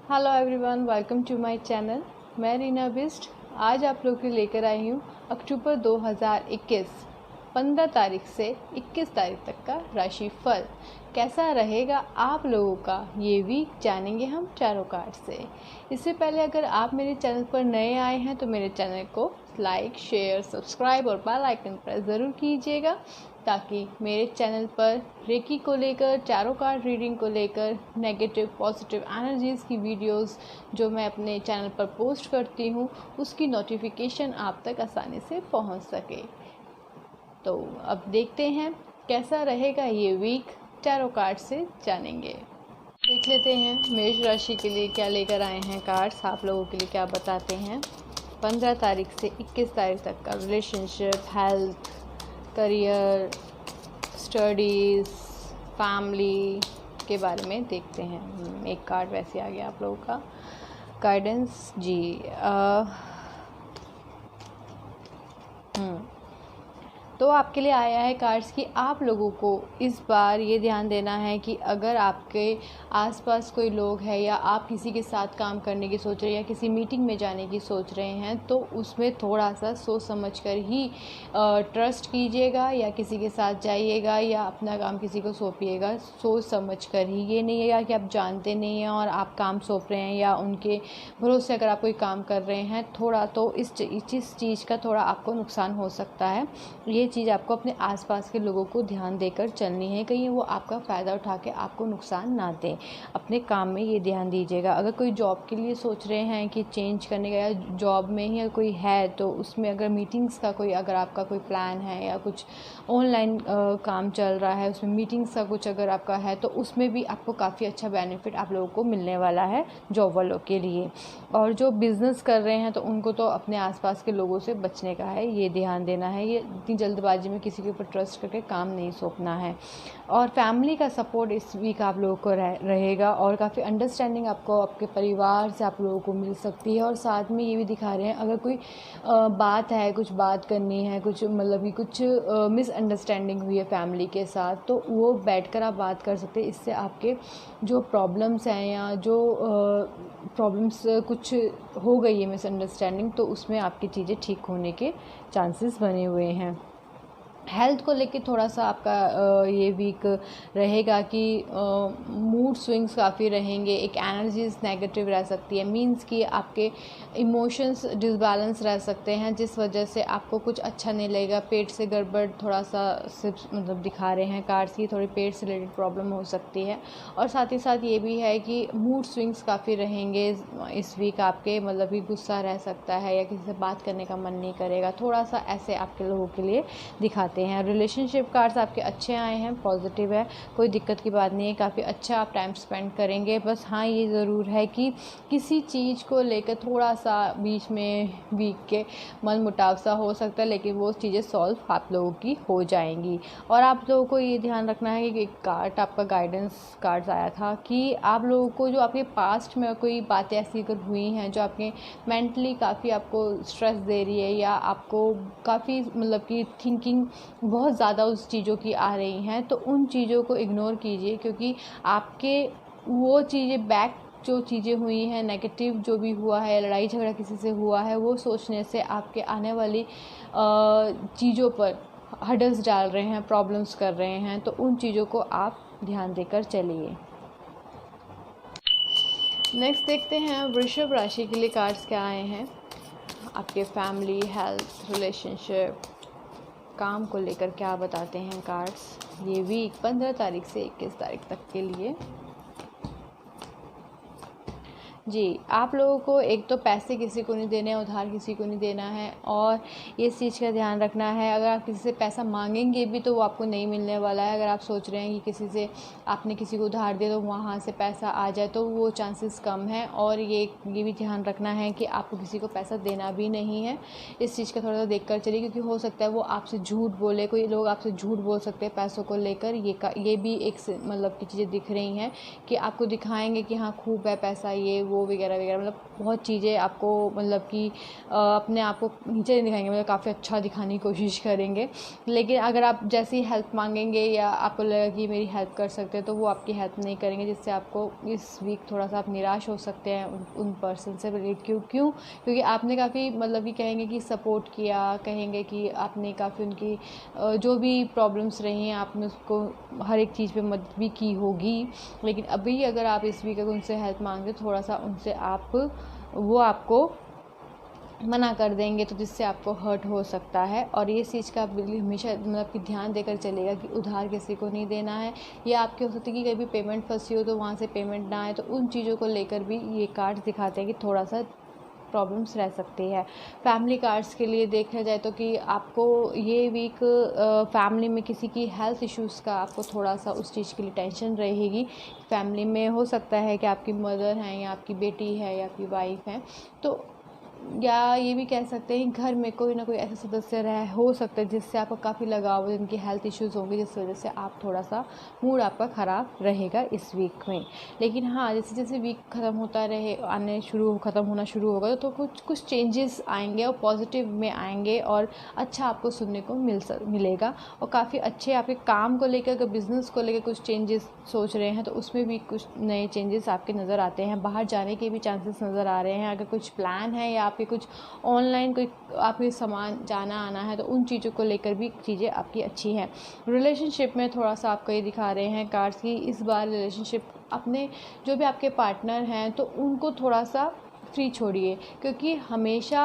Hello everyone, welcome to my channel. मैं रीना बिस्ट आज आप लोग के लिए लेकर आई हूँ अक्टूबर 2021 15 तारीख से 21 तारीख तक का राशिफल कैसा रहेगा आप लोगों का ये वीक जानेंगे हम टैरो कार्ड से। इससे पहले अगर आप मेरे चैनल पर नए आए हैं तो मेरे चैनल को लाइक, शेयर, सब्सक्राइब और बेल आइकन प्रेस ज़रूर कीजिएगा ताकि मेरे चैनल पर रेकी को लेकर, टैरो कार्ड रीडिंग को लेकर, नेगेटिव पॉजिटिव एनर्जीज़ की वीडियोस जो मैं अपने चैनल पर पोस्ट करती हूँ उसकी नोटिफिकेशन आप तक आसानी से पहुँच सके। तो अब देखते हैं कैसा रहेगा ये वीक, टैरो कार्ड से जानेंगे। देख लेते हैं मेष राशि के लिए क्या लेकर आए हैं कार्ड्स, आप लोगों के लिए क्या बताते हैं 15 तारीख से 21 तारीख तक का relationship, health, career, studies, family के बारे में देखते हैं। एक कार्ड वैसे आ गया आप लोगों का गाइडेंस जी। तो आपके लिए आया है कार्ड्स कि आप लोगों को इस बार ये ध्यान देना है कि अगर आपके आसपास कोई लोग है या आप किसी के साथ काम करने की सोच रहे हैं या किसी मीटिंग में जाने की सोच रहे हैं तो उसमें थोड़ा सा सोच समझ कर ही ट्रस्ट कीजिएगा या किसी के साथ जाइएगा या अपना काम किसी को सौंपिएगा सोच समझ कर ही। ये नहीं है कि आप जानते नहीं हैं और आप काम सौंप रहे हैं या उनके भरोसे अगर आप कोई काम कर रहे हैं थोड़ा तो इस चीज़ का थोड़ा आपको नुकसान हो सकता है। ये चीज़ आपको अपने आसपास के लोगों को ध्यान देकर चलनी है, कहीं वो आपका फ़ायदा उठा के आपको नुकसान ना दें। अपने काम में ये ध्यान दीजिएगा। अगर कोई जॉब के लिए सोच रहे हैं कि चेंज करने का या जॉब में ही कोई है तो उसमें अगर मीटिंग्स का कोई अगर आपका कोई प्लान है या कुछ ऑनलाइन काम चल रहा है उसमें मीटिंग्स का कुछ अगर आपका है तो उसमें भी आपको काफ़ी अच्छा बेनिफिट आप लोगों को मिलने वाला है जॉब वालों के लिए। और जो बिज़नेस कर रहे हैं तो उनको तो अपने आसपास के लोगों से बचने का है, ये ध्यान देना है। ये इतनी जल्दबाजी में किसी के ऊपर ट्रस्ट करके काम नहीं सौंपना है। और फैमिली का सपोर्ट इस वीक आप लोगों को रहेगा और काफ़ी अंडरस्टैंडिंग आपको आपके परिवार से आप लोगों को मिल सकती है। और साथ में ये भी दिखा रहे हैं अगर कोई बात है, कुछ बात करनी है, कुछ मतलब कि कुछ मिसअंडरस्टैंडिंग हुई है फैमिली के साथ तो वो बैठकर आप बात कर सकते हैं। इससे आपके जो प्रॉब्लम्स हैं या जो प्रॉब्लम्स कुछ हो गई है मिसअंडरस्टैंडिंग तो उसमें आपकी चीज़ें ठीक होने के चांसेस बने हुए हैं। हेल्थ को लेके थोड़ा सा आपका ये वीक रहेगा कि मूड स्विंग्स काफ़ी रहेंगे, एक एनर्जीज नेगेटिव रह सकती है, मींस कि आपके इमोशंस डिसबैलेंस रह सकते हैं जिस वजह से आपको कुछ अच्छा नहीं लगेगा। पेट से गड़बड़ थोड़ा सा सिर्फ मतलब दिखा रहे हैं कार्ड्स की, थोड़ी पेट से रिलेटेड प्रॉब्लम हो सकती है। और साथ ही साथ ये भी है कि मूड स्विंग्स काफ़ी रहेंगे इस वीक आपके, मतलब कि गुस्सा रह सकता है या किसी से बात करने का मन नहीं करेगा, थोड़ा सा ऐसे आपके लोगों के लिए दिखाते हैं। रिलेशनशिप कार्ड्स आपके अच्छे आए हैं, पॉजिटिव है, कोई दिक्कत की बात नहीं है, काफ़ी अच्छा आप टाइम स्पेंड करेंगे। बस हाँ ये ज़रूर है कि किसी चीज़ को लेकर थोड़ा सा बीच में वीक के मन मुटाव सा हो सकता है लेकिन वो चीज़ें सॉल्व आप लोगों की हो जाएंगी। और आप लोगों को ये ध्यान रखना है कि एक कार्ड आपका गाइडेंस कार्ड्स आया था कि आप लोगों को जो आपके पास्ट में कोई बातें ऐसी अगर हुई हैं जो आपके मेंटली काफ़ी आपको स्ट्रेस दे रही है या आपको काफ़ी मतलब कि थिंकिंग बहुत ज़्यादा उस चीज़ों की आ रही हैं तो उन चीज़ों को इग्नोर कीजिए क्योंकि आपके वो चीज़ें बैक जो चीज़ें हुई हैं नेगेटिव जो भी हुआ है, लड़ाई झगड़ा किसी से हुआ है, वो सोचने से आपके आने वाली चीज़ों पर हर्डल्स डाल रहे हैं, प्रॉब्लम्स कर रहे हैं, तो उन चीज़ों को आप ध्यान देकर चलिए। नेक्स्ट देखते हैं वृषभ राशि के लिए कार्ड्स क्या आए हैं। आपके फैमिली, हेल्थ, रिलेशनशिप, काम को लेकर क्या बताते हैं कार्ड्स ये वीक 15 तारीख से 21 तारीख तक के लिए। जी, आप लोगों को एक तो पैसे किसी को नहीं देने हैं, उधार किसी को नहीं देना है और इस चीज़ का ध्यान रखना है अगर आप किसी से पैसा मांगेंगे भी तो वो आपको नहीं मिलने वाला है। अगर आप सोच रहे हैं कि किसी से आपने किसी को उधार दिया तो वहाँ से पैसा आ जाए तो वो चांसेस कम हैं। और ये भी ध्यान रखना है कि आपको किसी को पैसा देना भी नहीं है। इस चीज़ का थोड़ा सा देख कर चलिए क्योंकि हो सकता है वो आपसे झूठ बोले, कोई लोग आपसे झूठ बोल सकते हैं पैसों को लेकर। ये भी एक मतलब की चीज़ें दिख रही हैं कि आपको दिखाएंगे कि हाँ खूब है पैसा ये वो वो वगैरह वगैरह, मतलब बहुत चीज़ें आपको मतलब कि अपने आप को नीचे नहीं दिखाएंगे, मतलब काफ़ी अच्छा दिखाने की कोशिश करेंगे। लेकिन अगर आप जैसी हेल्प मांगेंगे या आपको लगेगा कि मेरी हेल्प कर सकते हैं, तो वो आपकी हेल्प नहीं करेंगे, जिससे आपको इस वीक थोड़ा सा आप निराश हो सकते हैं उन पर्सन से रिलेट। क्योंकि आपने काफ़ी मतलब कि कहेंगे कि सपोर्ट किया, कहेंगे कि आपने काफ़ी उनकी जो भी प्रॉब्लम्स रही हैं आपने उसको हर एक चीज़ पे मदद भी की होगी। लेकिन अभी अगर आप इस वीक अगर उनसे हेल्प मांगते, थोड़ा सा उनसे वो आपको मना कर देंगे, तो जिससे आपको हर्ट हो सकता है। और ये चीज़ का आप हमेशा मतलब कि ध्यान देकर चलेगा कि उधार किसी को नहीं देना है, या आपके हो सकती है कि कभी पेमेंट फंसी हो तो वहाँ से पेमेंट ना आए, तो उन चीज़ों को लेकर भी ये कार्ड्स दिखाते हैं कि थोड़ा सा प्रॉब्लम्स रह सकती है। फैमिली कार्ड्स के लिए देखा जाए तो कि आपको ये वीक फैमिली में किसी की हेल्थ इश्यूज़ का आपको थोड़ा सा उस चीज़ के लिए टेंशन रहेगी। फैमिली में हो सकता है कि आपकी मदर हैं या आपकी बेटी है या आपकी वाइफ है, तो या ये भी कह सकते हैं घर में कोई ना कोई ऐसा सदस्य हो सकता है जिससे आपका काफ़ी लगाव हो, जिनकी हेल्थ इश्यूज़ होंगे, जिस वजह से आप थोड़ा सा मूड आपका ख़राब रहेगा इस वीक में। लेकिन हाँ, जैसे जैसे वीक ख़त्म होना शुरू होगा तो कुछ चेंजेस आएंगे और पॉजिटिव में आएंगे, और अच्छा आपको सुनने को मिलेगा। और काफ़ी अच्छे आपके काम को लेकर, अगर बिज़नेस को लेकर कुछ चेंजेस सोच रहे हैं तो उसमें भी कुछ नए चेंजेस आपके नज़र आते हैं। बाहर जाने के भी चांसेस नज़र आ रहे हैं। अगर कुछ प्लान है या आपके कुछ ऑनलाइन कोई आपके सामान जाना आना है, तो उन चीज़ों को लेकर भी चीज़ें आपकी अच्छी हैं। रिलेशनशिप में थोड़ा सा आपको ये दिखा रहे हैं कार्ड्स की इस बार रिलेशनशिप अपने जो भी आपके पार्टनर हैं तो उनको थोड़ा सा फ्री छोड़िए। क्योंकि हमेशा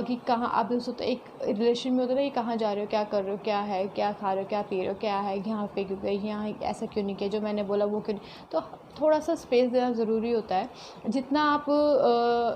कि कहाँ आप तो एक रिलेशन में होता है ना, कि कहाँ जा रहे हो, क्या कर रहे हो, क्या है, क्या खा रहे हो, क्या पी रहे हो, क्या है, यहाँ पे क्यों गए, यहाँ ऐसा क्यों नहीं किया, जो मैंने बोला वो क्यों नहीं। तो थोड़ा सा स्पेस देना ज़रूरी होता है। जितना आप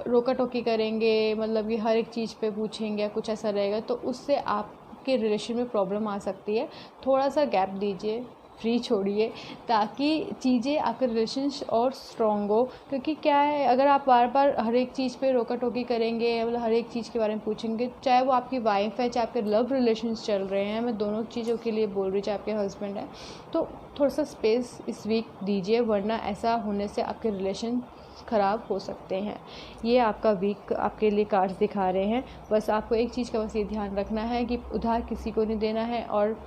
रोका टोकी करेंगे, मतलब कि हर एक चीज़ पे पूछेंगे या कुछ ऐसा रहेगा, तो उससे आपके रिलेशन में प्रॉब्लम आ सकती है। थोड़ा सा गैप दीजिए, फ्री छोड़िए, ताकि चीज़ें आपके रिलेशन और स्ट्रॉन्ग हो। क्योंकि क्या है, अगर आप बार बार हर एक चीज़ पे रोका टोकी करेंगे, मतलब हर एक चीज़ के बारे में पूछेंगे, चाहे वो आपकी वाइफ है, चाहे आपके लव रिलेशंस चल रहे हैं, मैं दोनों चीज़ों के लिए बोल रही, चाहे आपके हस्बैंड है, तो थोड़ा सा स्पेस इस वीक दीजिए, वरना ऐसा होने से आपके रिलेशन ख़राब हो सकते हैं। ये आपका वीक आपके लिए कार्ड्स दिखा रहे हैं। बस आपको एक चीज़ का बस ये ध्यान रखना है कि उधार किसी को नहीं देना है, और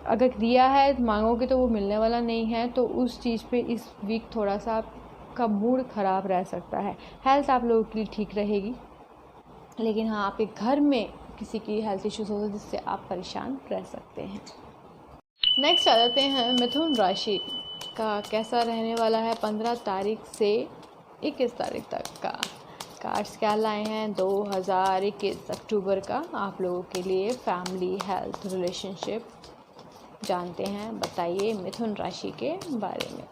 अगर दिया है मांगोगे तो वो मिलने वाला नहीं है, तो उस चीज़ पे इस वीक थोड़ा सा आपका मूड ख़राब रह सकता है। हेल्थ आप लोगों के लिए ठीक रहेगी, लेकिन हाँ, आपके घर में किसी की हेल्थ इश्यूज़ हो जिससे आप परेशान रह सकते हैं। नेक्स्ट आ जाते हैं मिथुन राशि का कैसा रहने वाला है 15 तारीख से 21 तारीख तक का। कार्ड्स क्या लाए हैं 2021 अक्टूबर का आप लोगों के लिए। फैमिली, हेल्थ, रिलेशनशिप जानते हैं। बताइए मिथुन राशि के बारे में।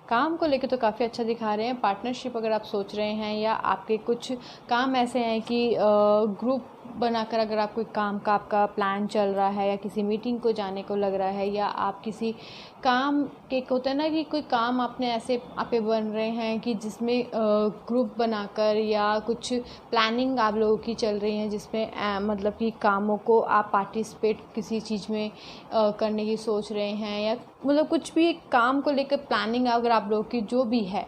काम को लेकर तो काफ़ी अच्छा दिखा रहे हैं। पार्टनरशिप अगर आप सोच रहे हैं, या आपके कुछ काम ऐसे हैं कि ग्रुप बनाकर अगर आप कोई काम का आपका प्लान चल रहा है, या किसी मीटिंग को जाने को लग रहा है, या आप किसी काम के होता है ना कि कोई काम आपने ऐसे आपे बन रहे हैं कि जिसमें ग्रुप बनाकर या कुछ प्लानिंग आप लोगों की चल रही है, जिसमें मतलब कि कामों को आप पार्टिसिपेट किसी चीज़ में करने की सोच रहे हैं, या मतलब कुछ भी काम को लेकर प्लानिंग अगर आप लोगों की जो भी है,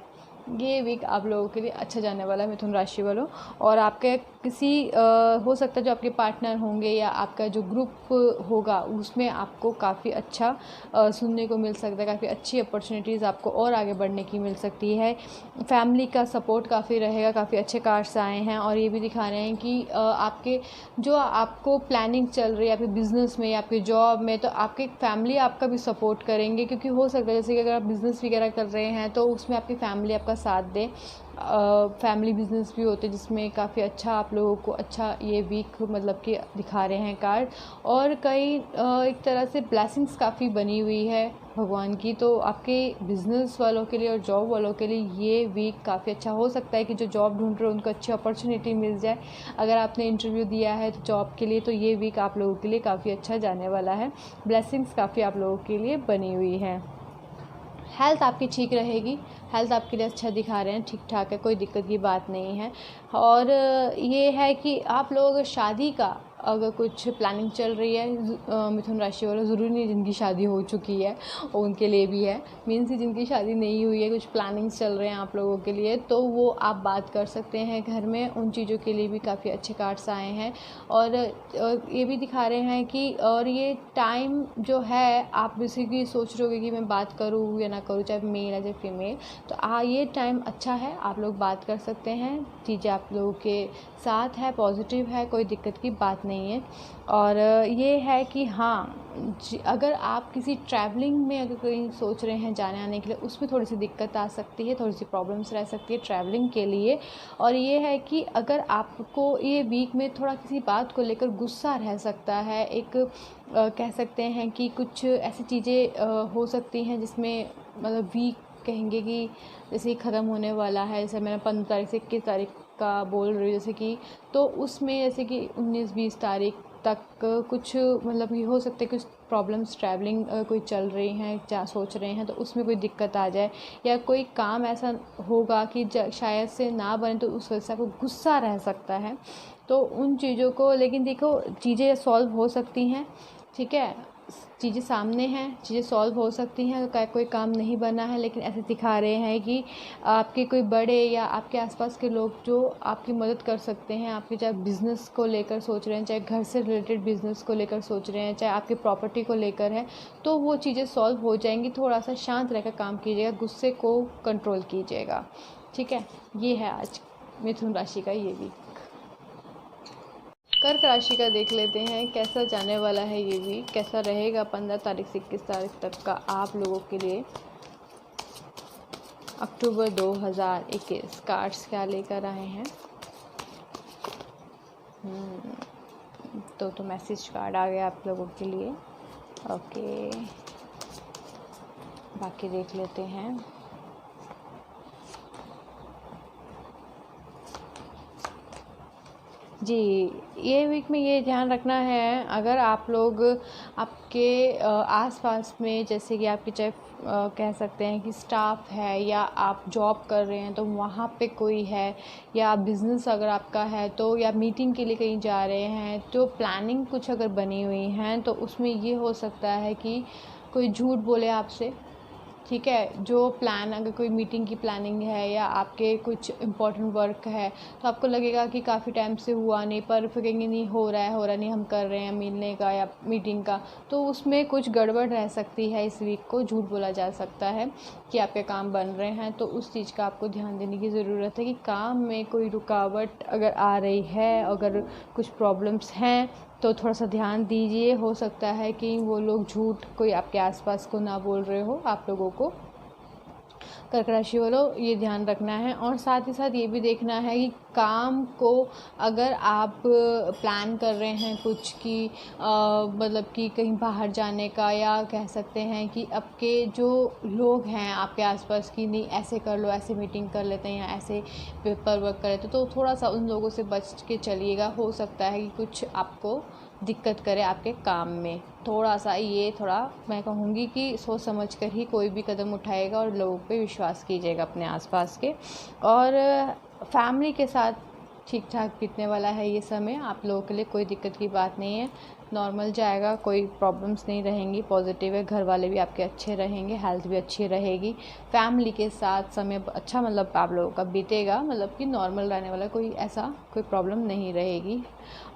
ये वीक आप लोगों के लिए अच्छा जाने वाला है मिथुन राशि वालों। और आपके किसी हो सकता है जो आपके पार्टनर होंगे या आपका जो ग्रुप होगा उसमें आपको काफ़ी अच्छा सुनने को मिल सकता है, काफ़ी अच्छी अपॉर्चुनिटीज़ आपको और आगे बढ़ने की मिल सकती है। फैमिली का सपोर्ट काफ़ी रहेगा। काफ़ी अच्छे कार्ड्स आए हैं और ये भी दिखा रहे हैं कि आपके जो आपको प्लानिंग चल रही है आपके बिज़नेस में या आपके जॉब में, तो आपकी फैमिली आपका भी सपोर्ट करेंगे। क्योंकि हो सकता है जैसे कि अगर आप बिज़नेस वगैरह कर रहे हैं तो उसमें आपकी फैमिली आपका साथ दे। फैमिली बिज़नेस भी होते जिसमें काफ़ी अच्छा आप लोगों को अच्छा ये वीक मतलब कि दिखा रहे हैं कार्ड। और कई एक तरह से ब्लेसिंग्स काफ़ी बनी हुई है भगवान की, तो आपके बिज़नेस वालों के लिए और जॉब वालों के लिए ये वीक काफ़ी अच्छा हो सकता है कि जो जॉब ढूंढ रहे हो उनको अच्छी अपॉर्चुनिटी मिल जाए। अगर आपने इंटरव्यू दिया है तो जॉब के लिए, तो ये वीक आप लोगों के लिए काफ़ी अच्छा जाने वाला है। ब्लेसिंग्स काफ़ी आप लोगों के लिए बनी हुई है। हेल्थ आपकी ठीक रहेगी। हेल्थ आपके लिए अच्छा दिखा रहे हैं, ठीक ठाक है, कोई दिक्कत की बात नहीं है। और ये है कि आप लोग शादी का अगर कुछ प्लानिंग चल रही है मिथुन राशि वालों, ज़रूरी नहीं जिनकी शादी हो चुकी है और उनके लिए भी है, मीन्स जिनकी शादी नहीं हुई है, कुछ प्लानिंग्स चल रहे हैं आप लोगों के लिए, तो वो आप बात कर सकते हैं घर में, उन चीज़ों के लिए भी काफ़ी अच्छे कार्ड्स आए हैं। और ये भी दिखा रहे हैं कि और ये टाइम जो है आप बेसिकली सोच रहे होगे कि मैं बात करूँ या ना करूँ, चाहे मेल है चाहे फीमेल, तो ये टाइम अच्छा है, आप लोग बात कर सकते हैं, चीज़ें आप लोगों के साथ है, पॉजिटिव है, कोई दिक्कत की बात नहीं है। और ये है कि हाँ, अगर आप किसी ट्रैवलिंग में अगर कहीं सोच रहे हैं जाने आने के लिए, उसमें थोड़ी सी दिक्कत आ सकती है, थोड़ी सी प्रॉब्लम्स रह सकती है ट्रैवलिंग के लिए। और ये है कि अगर आपको ये वीक में थोड़ा किसी बात को लेकर गुस्सा रह सकता है, एक कह सकते हैं कि कुछ ऐसी चीज़ें हो सकती हैं जिसमें मतलब वीक कहेंगे कि जैसे ही ख़त्म होने वाला है, जैसे मैंने 15 तारीख से 21 तारीख का बोल रही हूँ जैसे कि, तो उसमें जैसे कि 19-20 तारीख तक कुछ मतलब ये हो सकता है कुछ प्रॉब्लम्स ट्रैवलिंग कोई चल रही हैं, क्या सोच रहे हैं, तो उसमें कोई दिक्कत आ जाए, या कोई काम ऐसा होगा कि शायद से ना बने, तो उस वजह से आपको गुस्सा रह सकता है। तो उन चीज़ों को, लेकिन देखो चीज़ें सॉल्व हो सकती हैं, ठीक है, चीज़ें सामने हैं, चीज़ें सॉल्व हो सकती हैं, कोई काम नहीं बना है, लेकिन ऐसे दिखा रहे हैं कि आपके कोई बड़े या आपके आसपास के लोग जो आपकी मदद कर सकते हैं, आपके चाहे बिज़नेस को लेकर सोच रहे हैं, चाहे घर से रिलेटेड बिज़नेस को लेकर सोच रहे हैं, चाहे आपकी प्रॉपर्टी को लेकर है, तो वो चीज़ें सॉल्व हो जाएंगी। थोड़ा सा शांत रहकर काम कीजिएगा, गुस्से को कंट्रोल कीजिएगा, ठीक है। ये है आज मिथुन राशि का ये वीक। कर्क राशि का देख लेते हैं कैसा जाने वाला है ये वीक, कैसा रहेगा 15 तारीख से 21 तारीख तक का आप लोगों के लिए, अक्टूबर 2021। कार्ड्स क्या लेकर आए हैं, तो मैसेज कार्ड आ गया आप लोगों के लिए, ओके। बाकी देख लेते हैं। जी, ये वीक में ये ध्यान रखना है, अगर आप लोग आपके आसपास में जैसे कि आपके चाहे कह सकते हैं कि स्टाफ है, या आप जॉब कर रहे हैं तो वहाँ पे कोई है, या बिज़नेस अगर आपका है तो, या मीटिंग के लिए कहीं जा रहे हैं, तो प्लानिंग कुछ अगर बनी हुई हैं तो उसमें ये हो सकता है कि कोई झूठ बोले आपसे, ठीक है। जो प्लान, अगर कोई मीटिंग की प्लानिंग है या आपके कुछ इम्पोर्टेंट वर्क है, तो आपको लगेगा कि काफ़ी टाइम से हुआ नहीं, पर फिर कहेंगे नहीं हो रहा नहीं, हम कर रहे हैं मिलने का या मीटिंग का, तो उसमें कुछ गड़बड़ रह सकती है। इस वीक को झूठ बोला जा सकता है कि आपके काम बन रहे हैं, तो उस चीज़ का आपको ध्यान देने की ज़रूरत है कि काम में कोई रुकावट अगर आ रही है, अगर कुछ प्रॉब्लम्स हैं, तो थोड़ा सा ध्यान दीजिए। हो सकता है कि वो लोग झूठ कोई आपके आसपास को ना बोल रहे हो आप लोगों को। कर्क राशि वालों, ये ध्यान रखना है, और साथ ही साथ ये भी देखना है कि काम को अगर आप प्लान कर रहे हैं कुछ कि मतलब कि कहीं बाहर जाने का, या कह सकते हैं कि आपके जो लोग हैं आपके आसपास की, नहीं ऐसे कर लो, ऐसे मीटिंग कर लेते हैं, या ऐसे पेपर वर्क कर लेते, तो थोड़ा सा उन लोगों से बच के चलिएगा। हो सकता है कि कुछ आपको दिक्कत करे आपके काम में, थोड़ा सा ये थोड़ा मैं कहूँगी कि सोच समझ कर ही कोई भी कदम उठाएगा, और लोगों पे विश्वास कीजिएगा अपने आसपास के। और फैमिली के साथ ठीक ठाक बीतने वाला है ये समय, आप लोगों के लिए कोई दिक्कत की बात नहीं है, नॉर्मल जाएगा, कोई प्रॉब्लम्स नहीं रहेंगी, पॉजिटिव है। घर वाले भी आपके अच्छे रहेंगे, हेल्थ भी अच्छी रहेगी, फैमिली के साथ समय अच्छा मतलब आप लोगों का बीतेगा, मतलब कि नॉर्मल रहने वाला, कोई ऐसा कोई प्रॉब्लम नहीं रहेगी।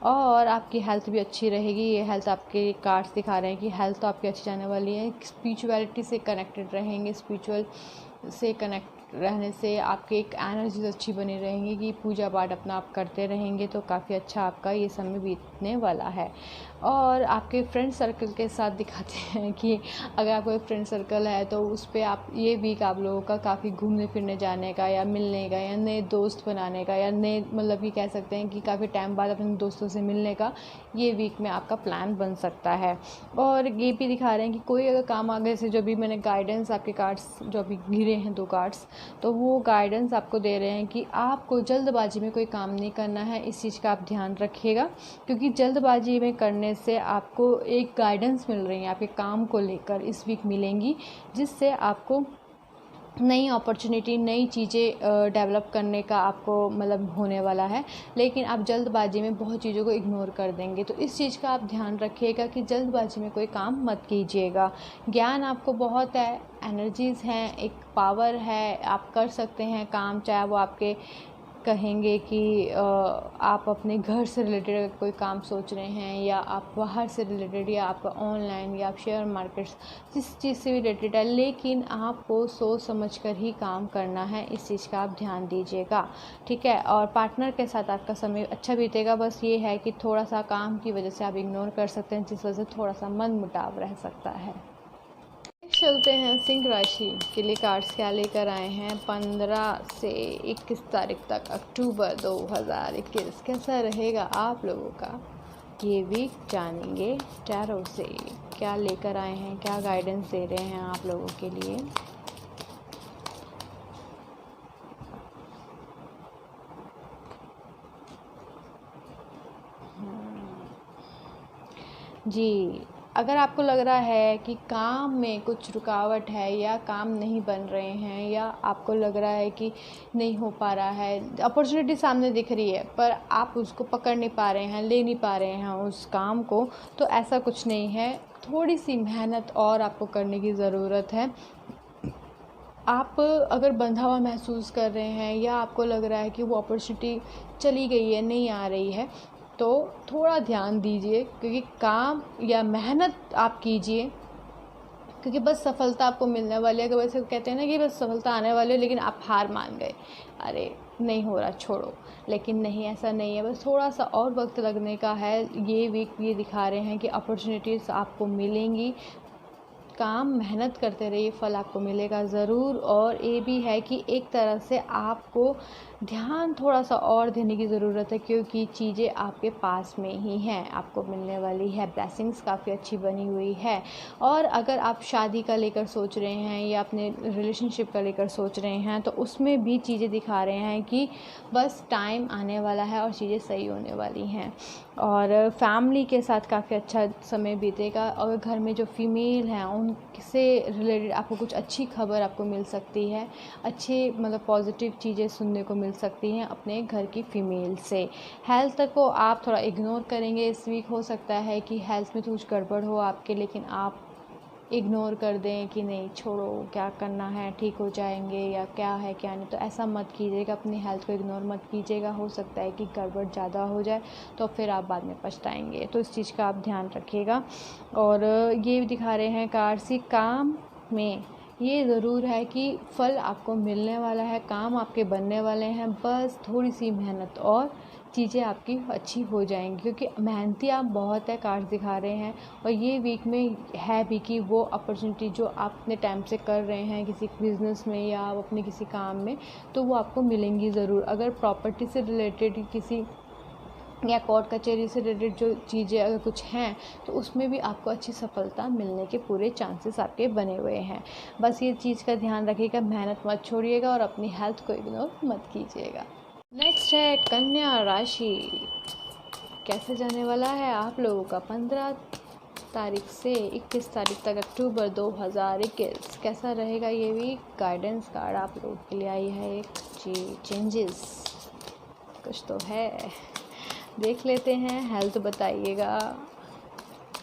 और आपकी हेल्थ भी अच्छी रहेगी, ये हेल्थ आपके कार्ड्स दिखा रहे हैं कि हेल्थ तो आपकी अच्छी जाने वाली है। स्पिरिचुअलिटी से कनेक्टेड रहेंगे, स्पिरिचुअल से कनेक्ट रहने से आपकी एक एनर्जीज अच्छी बनी रहेंगी कि पूजा पाठ अपना आप करते रहेंगे, तो काफ़ी अच्छा आपका ये समय बीतने वाला है। और आपके फ्रेंड सर्कल के साथ दिखाते हैं कि अगर आपको एक फ्रेंड सर्कल है तो उस पर आप ये वीक आप लोगों का काफ़ी घूमने फिरने जाने का, या मिलने का, या नए दोस्त बनाने का, या नए मतलब कि कह सकते हैं कि काफ़ी टाइम बाद अपने दोस्तों से मिलने का ये वीक में आपका प्लान बन सकता है। और ये भी दिखा रहे हैं कि कोई अगर काम आगे से, जो भी मैंने गाइडेंस आपके कार्ड्स जो अभी गिरे हैं 2 कार्ड्स, तो वो गाइडेंस आपको दे रहे हैं कि आपको जल्दबाजी में कोई काम नहीं करना है, इस चीज़ का आप ध्यान रखिएगा, क्योंकि जल्दबाजी में करने से आपको एक गाइडेंस मिल रही है आपके काम को लेकर, इस वीक मिलेंगी, जिससे आपको नई अपॉर्चुनिटी, नई चीज़ें डेवलप करने का आपको मतलब होने वाला है, लेकिन आप जल्दबाजी में बहुत चीज़ों को इग्नोर कर देंगे। तो इस चीज़ का आप ध्यान रखिएगा कि जल्दबाजी में कोई काम मत कीजिएगा। ज्ञान आपको बहुत है, एनर्जीज़ हैं, एक पावर है, आप कर सकते हैं काम, चाहे वो आपके कहेंगे कि आप अपने घर से रिलेटेड अगर कोई काम सोच रहे हैं, या आप बाहर से रिलेटेड, या आपका ऑनलाइन, या आप शेयर मार्केट्स, जिस चीज़ से भी रिलेटेड है, लेकिन आपको सोच समझ कर ही काम करना है। इस चीज़ का आप ध्यान दीजिएगा, ठीक है। और पार्टनर के साथ आपका समय अच्छा बीतेगा। बस ये है कि थोड़ा सा काम की वजह से आप इग्नोर कर सकते हैं, जिस वजह से थोड़ा सा मनमुटाव रह सकता है। चलते हैं सिंह राशि के लिए कार्ड्स क्या लेकर आए हैं 15 से 21 तारीख तक अक्टूबर 2021। कैसा रहेगा आप लोगों का ये वीक, जानेंगे टैरो से क्या लेकर आए हैं, क्या गाइडेंस दे रहे हैं आप लोगों के लिए। जी, अगर आपको लग रहा है कि काम में कुछ रुकावट है, या काम नहीं बन रहे हैं, या आपको लग रहा है कि नहीं हो पा रहा है, अपॉर्चुनिटी सामने दिख रही है पर आप उसको पकड़ नहीं पा रहे हैं, ले नहीं पा रहे हैं उस काम को, तो ऐसा कुछ नहीं है। थोड़ी सी मेहनत और आपको करने की ज़रूरत है। आप अगर बंधा हुआ महसूस कर रहे हैं, या आपको लग रहा है कि वो अपॉर्चुनिटी चली गई है, नहीं आ रही है, तो थोड़ा ध्यान दीजिए, क्योंकि काम या मेहनत आप कीजिए, क्योंकि बस सफलता आपको मिलने वाली है। अगर वैसे कहते हैं ना कि बस सफलता आने वाली है, लेकिन आप हार मान गए, अरे नहीं हो रहा छोड़ो, लेकिन नहीं, ऐसा नहीं है। बस थोड़ा सा और वक्त लगने का है। ये वीक ये दिखा रहे हैं कि अपॉर्चुनिटीज़ आपको मिलेंगी। काम मेहनत करते रहिए, फल आपको मिलेगा ज़रूर। और ये भी है कि एक तरह से आपको ध्यान थोड़ा सा और देने की ज़रूरत है, क्योंकि चीज़ें आपके पास में ही हैं, आपको मिलने वाली है। ब्लेसिंग्स काफ़ी अच्छी बनी हुई है। और अगर आप शादी का लेकर सोच रहे हैं, या अपने रिलेशनशिप का लेकर सोच रहे हैं, तो उसमें भी चीज़ें दिखा रहे हैं कि बस टाइम आने वाला है और चीज़ें सही होने वाली हैं। और फैमिली के साथ काफ़ी अच्छा समय बीतेगा। अगर घर में जो फीमेल हैं, उनसे रिलेटेड आपको कुछ अच्छी खबर आपको मिल सकती है, अच्छे मतलब पॉजिटिव चीज़ें सुनने को मिल सकती हैं अपने घर की फ़ीमेल से। हेल्थ को आप थोड़ा इग्नोर करेंगे इस वीक। हो सकता है कि हेल्थ में कुछ गड़बड़ हो आपके, लेकिन आप इग्नोर कर दें कि नहीं छोड़ो, क्या करना है, ठीक हो जाएंगे, या क्या है क्या नहीं। तो ऐसा मत कीजिएगा, अपनी हेल्थ को इग्नोर मत कीजिएगा। हो सकता है कि गड़बड़ ज़्यादा हो जाए, तो फिर आप बाद में पछताएंगे। तो इस चीज़ का आप ध्यान रखिएगा। और ये भी दिखा रहे हैं कार्ड्स, काम में ये ज़रूर है कि फल आपको मिलने वाला है, काम आपके बनने वाले हैं। बस थोड़ी सी मेहनत और चीज़ें आपकी अच्छी हो जाएंगी, क्योंकि मेहनती आप बहुत है, कार्ड्स दिखा रहे हैं। और ये वीक में है भी कि वो अपॉर्चुनिटी जो आप अपने टाइम से कर रहे हैं किसी बिज़नेस में, या आप अपने किसी काम में, तो वो आपको मिलेंगी ज़रूर। अगर प्रॉपर्टी से रिलेटेड किसी, या कोर्ट कचहरी से रिलेटेड जो चीज़ें अगर कुछ हैं, तो उसमें भी आपको अच्छी सफलता मिलने के पूरे चांसेस आपके बने हुए हैं। बस ये चीज़ का ध्यान रखिएगा, मेहनत मत छोड़िएगा, और अपनी हेल्थ को इग्नोर मत कीजिएगा। नेक्स्ट है कन्या राशि। कैसे जाने वाला है आप लोगों का 15 तारीख से 21 तारीख तक अक्टूबर 2021। कैसा रहेगा ये वीक। गाइडेंस कार्ड आप लोगों के लिए आई है एक जी, चेंजेस कुछ तो है, देख लेते हैं। हेल्थ बताइएगा,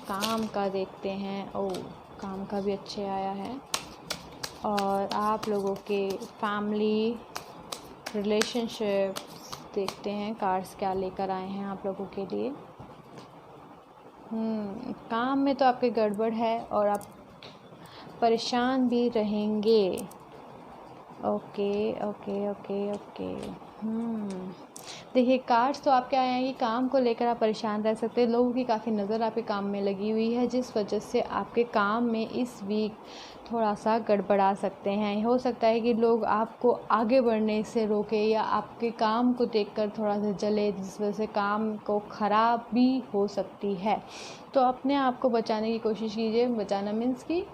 काम का देखते हैं। ओ, काम का भी अच्छे आया है। और आप लोगों के फैमिली रिलेशनशिप्स देखते हैं, कार्ड्स क्या लेकर आए हैं आप लोगों के लिए। काम में तो आपके गड़बड़ है, और आप परेशान भी रहेंगे। Okay okay okay okay. देखिए, कार्ड्स तो आपके आए हैं कि काम को लेकर आप परेशान रह सकते हैं। लोगों की काफ़ी नज़र आपके काम में लगी हुई है, जिस वजह से आपके काम में इस वीक थोड़ा सा गड़बड़ा सकते हैं। हो सकता है कि लोग आपको आगे बढ़ने से रोके, या आपके काम को देखकर थोड़ा सा जले, जिस वजह से काम को ख़राब भी हो सकती है। तो अपने आप को बचाने की कोशिश कीजिए। बचाना मीन्स कि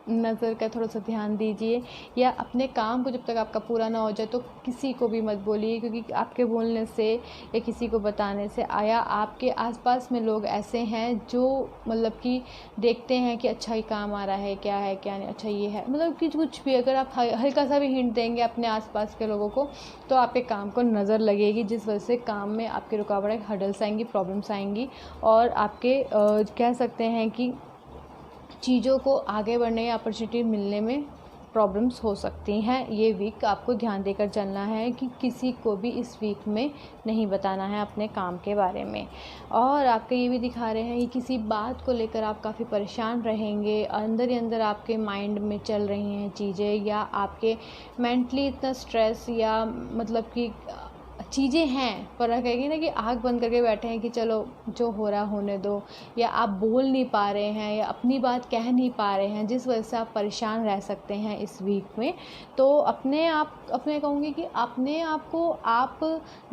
नज़र का थोड़ा सा ध्यान दीजिए, या अपने काम को जब तक आपका पूरा ना हो जाए तो किसी को भी मत बोलिए, क्योंकि आपके बोलने से या किसी को बताने से आया आपके आसपास में लोग ऐसे हैं जो मतलब कि देखते हैं कि अच्छा ही काम आ रहा है क्या नहीं, अच्छा ये है, मतलब कि कुछ भी अगर आप हल्का सा भी हिंट देंगे अपने आसपास के लोगों को तो आपके काम को नज़र लगेगी, जिस वजह से काम में आपके रुकावटें, हर्डल्स आएंगी, प्रॉब्लम्स आएंगी और आपके कह सकते हैं कि चीज़ों को आगे बढ़ने या अपॉर्चुनिटी मिलने में प्रॉब्लम्स हो सकती हैं। ये वीक आपको ध्यान देकर चलना है कि किसी को भी इस वीक में नहीं बताना है अपने काम के बारे में। और आपके ये भी दिखा रहे हैं कि किसी बात को लेकर आप काफ़ी परेशान रहेंगे, अंदर ही अंदर आपके माइंड में चल रही हैं चीज़ें, या आपके मेंटली इतना स्ट्रेस या मतलब कि चीज़ें हैं, पर कहेंगे ना कि आँख बंद करके बैठे हैं कि चलो जो हो रहा होने दो, या आप बोल नहीं पा रहे हैं या अपनी बात कह नहीं पा रहे हैं, जिस वजह से आप परेशान रह सकते हैं इस वीक में। तो अपने कहूँगी कि अपने आप को आप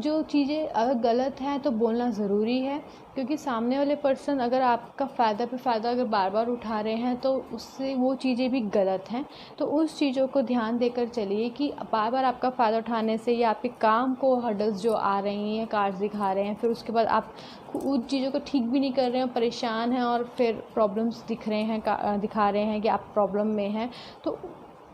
जो चीज़ें अगर गलत हैं तो बोलना ज़रूरी है, क्योंकि सामने वाले पर्सन अगर आपका फ़ायदा पे फ़ायदा अगर बार बार उठा रहे हैं तो उससे वो चीज़ें भी गलत हैं। तो उस चीज़ों को ध्यान देकर चलिए कि बार बार आपका फ़ायदा उठाने से या आपके काम को हर्डल्स जो आ रही हैं, कार्ड्स दिखा रहे हैं, फिर उसके बाद आप उन चीज़ों को ठीक भी नहीं कर रहे हैं, परेशान हैं और फिर प्रॉब्लम्स दिखा रहे हैं कि आप प्रॉब्लम में हैं, तो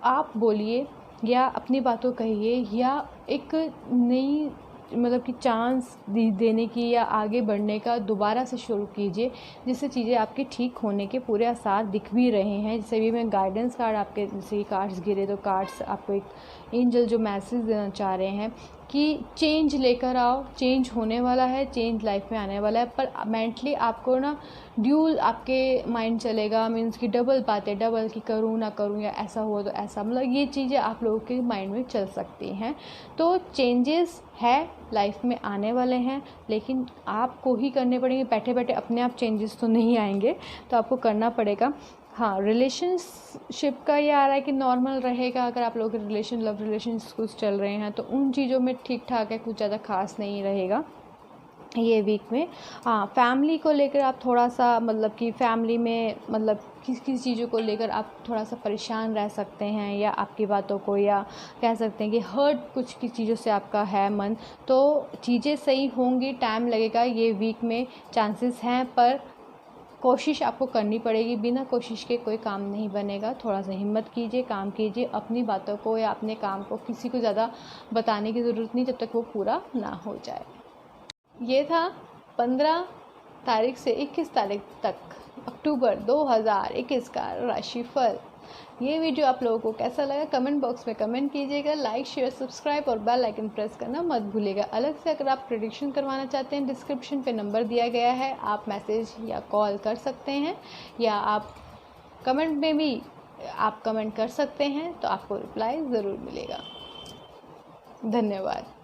आप बोलिए या अपनी बातों कहिए, या एक नई मतलब कि चांस देने की या आगे बढ़ने का दोबारा से शुरू कीजिए, जिससे चीज़ें आपके ठीक होने के पूरे आसार दिख भी रहे हैं। जैसे भी मैं गाइडेंस कार्ड आपके जैसे कार्ड्स गिरे तो कार्ड्स आपको एक एंजल जो मैसेज देना चाह रहे हैं कि चेंज लेकर आओ, चेंज होने वाला है, चेंज लाइफ में आने वाला है, पर मेंटली आपको ना ड्यूल आपके माइंड चलेगा, मीन्स कि डबल बातें, डबल कि करूँ ना करूँ या ऐसा हुआ तो ऐसा, मतलब ये चीज़ें आप लोगों के माइंड में चल सकती हैं। तो चेंजेस है लाइफ में आने वाले हैं, लेकिन आपको ही करने पड़ेंगे, बैठे बैठे अपने आप चेंजेस तो नहीं आएंगे, तो आपको करना पड़ेगा। हाँ, रिलेशनशिप का ये आ रहा है कि नॉर्मल रहेगा, अगर आप लोग लव रिलेशन कुछ चल रहे हैं तो उन चीज़ों में ठीक ठाक है, कुछ ज़्यादा खास नहीं रहेगा ये वीक में। हाँ, फैमिली को लेकर आप थोड़ा सा मतलब कि फैमिली में मतलब किस चीज़ों को लेकर आप थोड़ा सा परेशान रह सकते हैं, या आपकी बातों को, या कह सकते हैं कि हर्ट कुछ की चीज़ों से आपका है मन, तो चीज़ें सही होंगी, टाइम लगेगा, ये वीक में चांसेस हैं, पर कोशिश आपको करनी पड़ेगी, बिना कोशिश के कोई काम नहीं बनेगा। थोड़ा सा हिम्मत कीजिए, काम कीजिए, अपनी बातों को या अपने काम को किसी को ज़्यादा बताने की ज़रूरत नहीं जब तक वो पूरा ना हो जाए। ये था 15 तारीख से 21 तारीख तक अक्टूबर 2021 का राशिफल। ये वीडियो आप लोगों को कैसा लगा कमेंट बॉक्स में कमेंट कीजिएगा। लाइक शेयर सब्सक्राइब और बेल आइकन प्रेस करना मत भूलिएगा। अलग से अगर आप प्रेडिक्शन करवाना चाहते हैं, डिस्क्रिप्शन पे नंबर दिया गया है, आप मैसेज या कॉल कर सकते हैं, या आप कमेंट में भी आप कमेंट कर सकते हैं, तो आपको रिप्लाई ज़रूर मिलेगा। धन्यवाद।